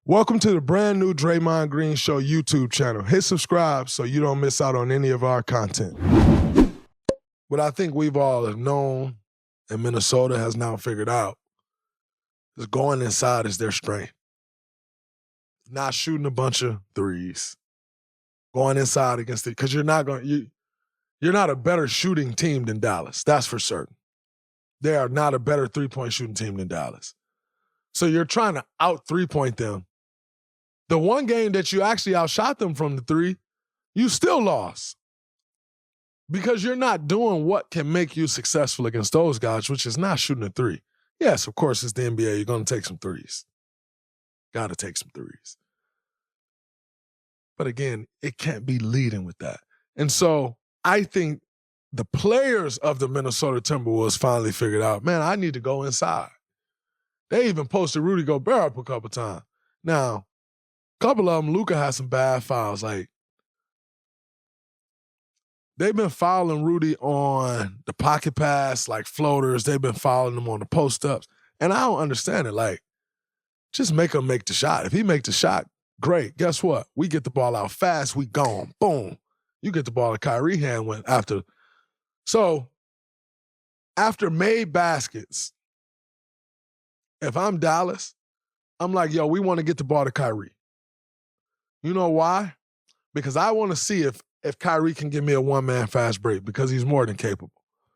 Welcome to the brand new Draymond Green Show YouTube channel. Hit subscribe so you don't miss out on any of our content. What I think we've all have known and Minnesota has now figured out is going inside is their strength. Not shooting a bunch of threes. Going inside against it, because you're not a better shooting team than Dallas. That's for certain. They are not a better three-point shooting team than Dallas. So you're trying to out three-point them. The one game that you actually outshot them from the three, you still lost. Because you're not doing what can make you successful against those guys, which is not shooting a three. Yes, of course, it's the NBA. You're going to take some threes. Got to take some threes. But again, it can't be leading with that. And so I think the players of the Minnesota Timberwolves finally figured out, man, I need to go inside. They even posted Rudy Gobert up a couple times. Now, a couple of them, Luka has some bad fouls. Like, they've been fouling Rudy on the pocket pass, like floaters. They've been fouling him on the post-ups. And I don't understand it. Like, just make him make the shot. If he make the shot, great. Guess what? We get the ball out fast. We gone. Boom. You get the ball to Kyrie hand when after. So, after made baskets, if I'm Dallas, I'm like, yo, we want to get the ball to Kyrie. You know why? Because I want to see if Kyrie can give me a one-man fast break, because he's more than capable.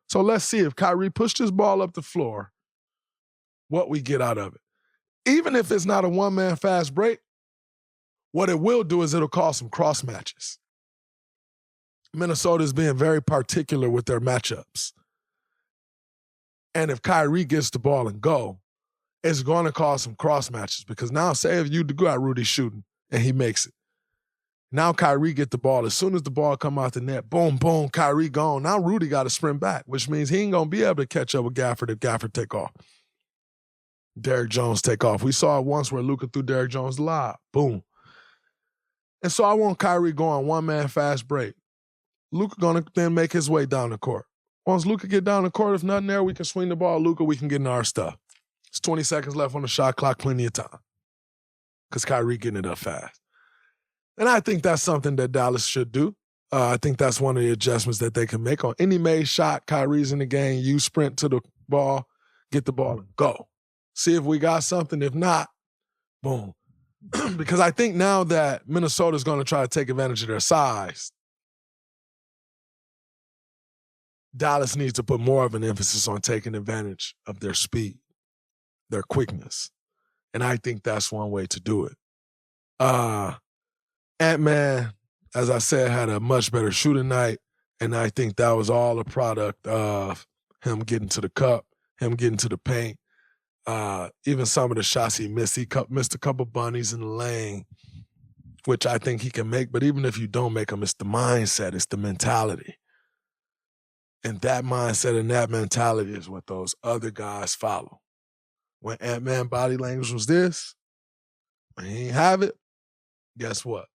So let's see if Kyrie pushed his ball up the floor, what we get out of it. Even if it's not a one-man fast break, what it will do is it'll cause some cross matches. Minnesota's being very particular with their matchups. And if Kyrie gets the ball and go, it's going to cause some cross matches, because now say if you got Rudy shooting and he makes it. Now Kyrie get the ball. As soon as the ball come out the net, boom, boom, Kyrie gone. Now Rudy got to sprint back, which means he ain't going to be able to catch up with Gafford if Gafford take off. Derrick Jones take off. We saw it once where Luka threw Derrick Jones live. Boom. And so I want Kyrie going one-man fast break. Luka going to then make his way down the court. Once Luka get down the court, if nothing there, we can swing the ball. Luka, we can get into our stuff. It's 20 seconds left on the shot clock, plenty of time. Because Kyrie getting it up fast. And I think that's something that Dallas should do. I think that's one of the adjustments that they can make on any made shot. Kyrie's in the game. You sprint to the ball, get the ball, and go. See if we got something. If not, boom. Because I think now that Minnesota's going to try to take advantage of their size, Dallas needs to put more of an emphasis on taking advantage of their speed, their quickness. And I think that's one way to do it. Ant-Man, as I said, had a much better shooting night, and I think that was all a product of him getting to the cup, him getting to the paint. Even some of the shots he missed a couple bunnies in the lane, which I think he can make. But even if you don't make them, it's the mindset, it's the mentality. And that mindset and that mentality is what those other guys follow. When Ant-Man body language was this, when he ain't have it, guess what?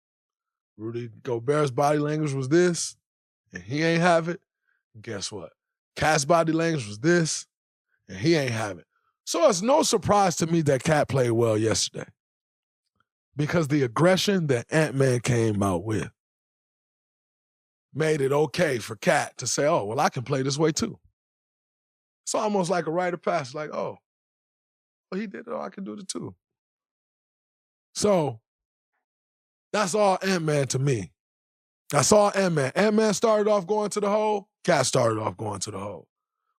Rudy Gobert's body language was this, and he ain't have it. Guess what? Cat's body language was this, and he ain't have it. So it's no surprise to me that Cat played well yesterday, because the aggression that Ant-Man came out with made it okay for Cat to say, oh, well, I can play this way too. It's almost like a rite of passage, like, oh, well, he did it, I can do it too. So that's all Ant-Man to me. That's all Ant-Man. Ant-Man started off going to the hole. Cat started off going to the hole.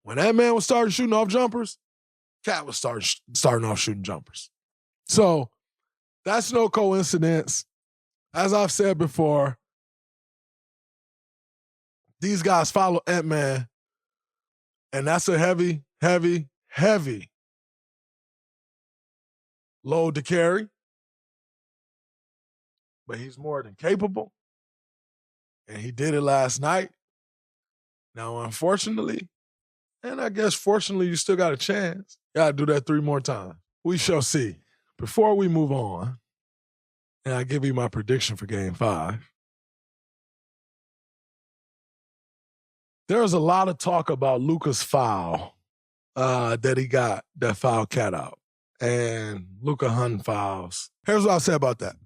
When Ant-Man was starting shooting off jumpers, Cat was starting off shooting jumpers. So that's no coincidence. As I've said before, these guys follow Ant-Man, and that's a heavy, heavy, heavy load to carry. But he's more than capable, and he did it last night. Now, unfortunately, and I guess fortunately, you still got a chance. You got to do that 3 more times. We shall see. Before we move on, and I give you my prediction for Game 5, there was a lot of talk about Luka's foul that he got, that foul Cat out. and Luka hunting fouls. Here's what I'll say about that.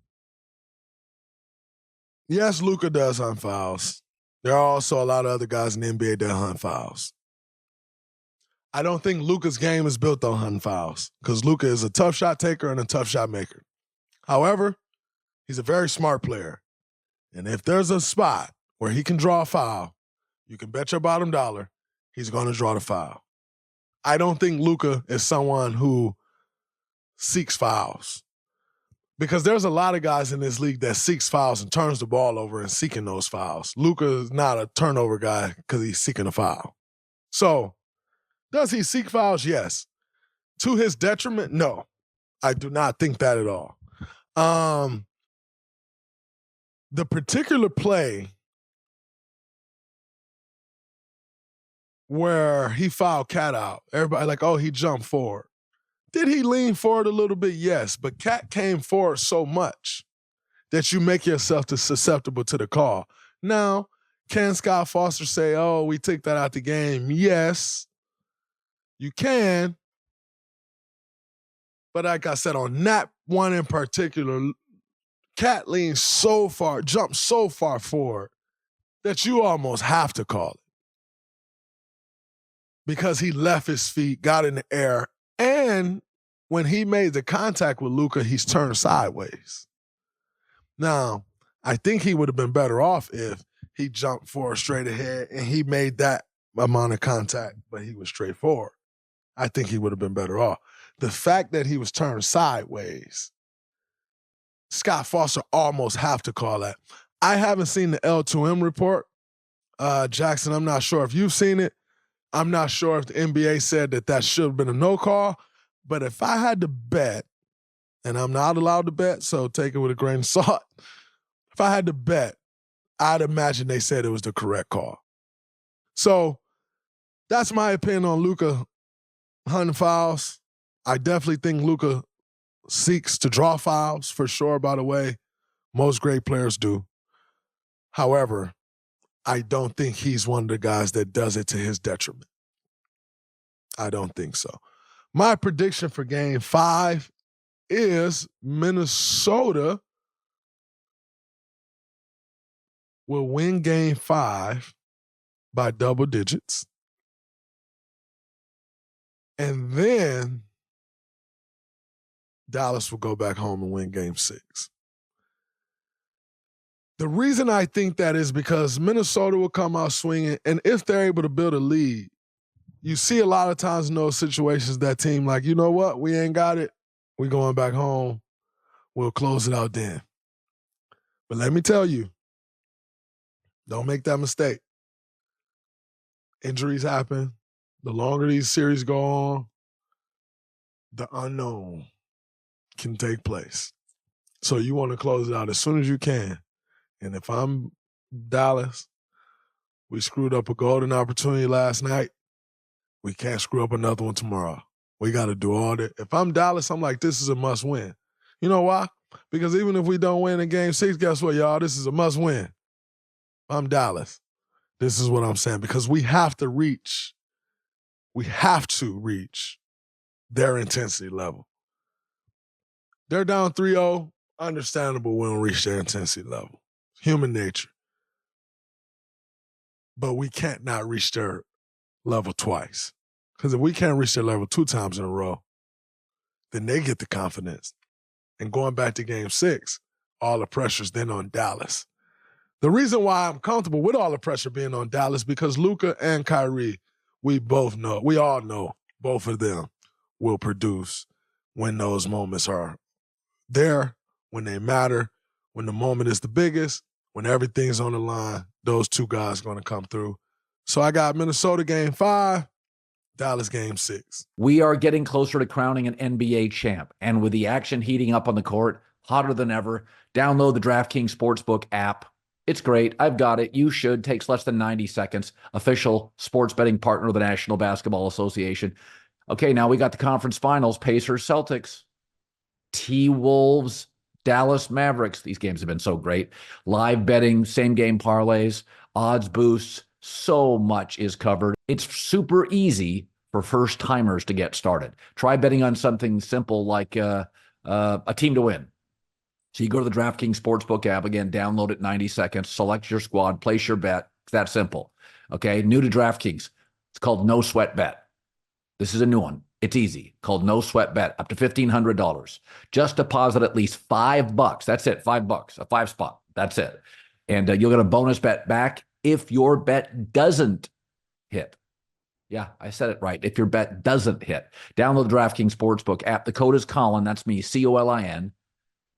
Yes, Luka does hunt fouls. There are also a lot of other guys in the NBA that hunt fouls. I don't think Luka's game is built on hunting fouls because Luka is a tough shot taker and a tough shot maker. However, he's a very smart player. And if there's a spot where he can draw a foul, you can bet your bottom dollar he's going to draw the foul. I don't think Luka is someone who seeks fouls because there's a lot of guys in this league that seeks fouls and turns the ball over and seeking those fouls. Luka is not a turnover guy because he's seeking a foul. So, does he seek fouls? Yes. To his detriment? No. I do not think that at all. The particular play where he fouled Cat out, everybody like, oh, he jumped forward. Did he lean forward a little bit? Yes, but Cat came forward so much that you make yourself susceptible to the call. Now, can Scott Foster say, oh, we took that out the game? Yes, you can. But like I said, on that one in particular, Cat leaned so far, jumped so far forward that you almost have to call it. Because he left his feet, got in the air, and when he made the contact with Luka, he's turned sideways. Now, I think he would have been better off if he jumped forward straight ahead and he made that amount of contact, but he was straight forward. I think he would have been better off. The fact that he was turned sideways, Scott Foster almost have to call that. I haven't seen the L2M report. Jackson, I'm not sure if you've seen it. I'm not sure if the NBA said that should have been a no call. But if I had to bet, and I'm not allowed to bet, so take it with a grain of salt. If I had to bet, I'd imagine they said it was the correct call. So that's my opinion on Luka hunting fouls. I definitely think Luka seeks to draw fouls for sure, by the way. Most great players do. However, I don't think he's one of the guys that does it to his detriment. I don't think so. My prediction for Game 5 is Minnesota will win Game 5 by double digits. And then Dallas will go back home and win Game 6. The reason I think that is because Minnesota will come out swinging, and if they're able to build a lead, you see a lot of times in those situations that team like, you know what, we ain't got it. We going back home. We'll close it out then. But let me tell you, don't make that mistake. Injuries happen. The longer these series go on, the unknown can take place. So you want to close it out as soon as you can. And if I'm Dallas, we screwed up a golden opportunity last night. We can't screw up another one tomorrow. We got to do all that. If I'm Dallas, I'm like, this is a must win. You know why? Because even if we don't win in Game 6, guess what, y'all? This is a must win. If I'm Dallas, this is what I'm saying. Because we have to reach their intensity level. They're down 3-0. Understandable we don't reach their intensity level. Human nature. But we can't not reach their level twice. Because if we can't reach their level 2 times in a row, then they get the confidence. And going back to Game 6, all the pressure's then on Dallas. The reason why I'm comfortable with all the pressure being on Dallas because Luka and Kyrie, we all know both of them will produce when those moments are there, when they matter, when the moment is the biggest, when everything's on the line, those two guys are going to come through. So I got Minnesota Game 5, Dallas Game 6. We are getting closer to crowning an NBA champ. And with the action heating up on the court, hotter than ever, download the DraftKings Sportsbook app. It's great. I've got it. You should. Takes less than 90 seconds. Official sports betting partner of the National Basketball Association. Okay, now we got the conference finals. Pacers, Celtics, T-Wolves, Dallas Mavericks. These games have been so great. Live betting, same game parlays, odds boosts. So much is covered. It's super easy for first timers to get started. Try betting on something simple like a team to win. So you go to the DraftKings Sportsbook app, again, download it 90 seconds, select your squad, place your bet. It's that simple. Okay, new to DraftKings. It's called No Sweat Bet. This is a new one. It's easy. Called No Sweat Bet, up to $1,500. Just deposit at least $5. That's it, $5, a 5 spot. That's it. And you'll get a bonus bet back if your bet doesn't hit. Yeah, I said it right. If your bet doesn't hit. Download the DraftKings Sportsbook app. The code is Colin. That's me, Colin.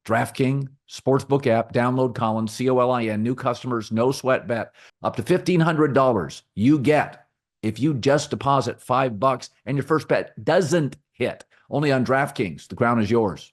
DraftKings Sportsbook app. Download Colin, Colin. New customers, no sweat bet. Up to $1,500 you get if you just deposit $5 and your first bet doesn't hit. Only on DraftKings. The crown is yours.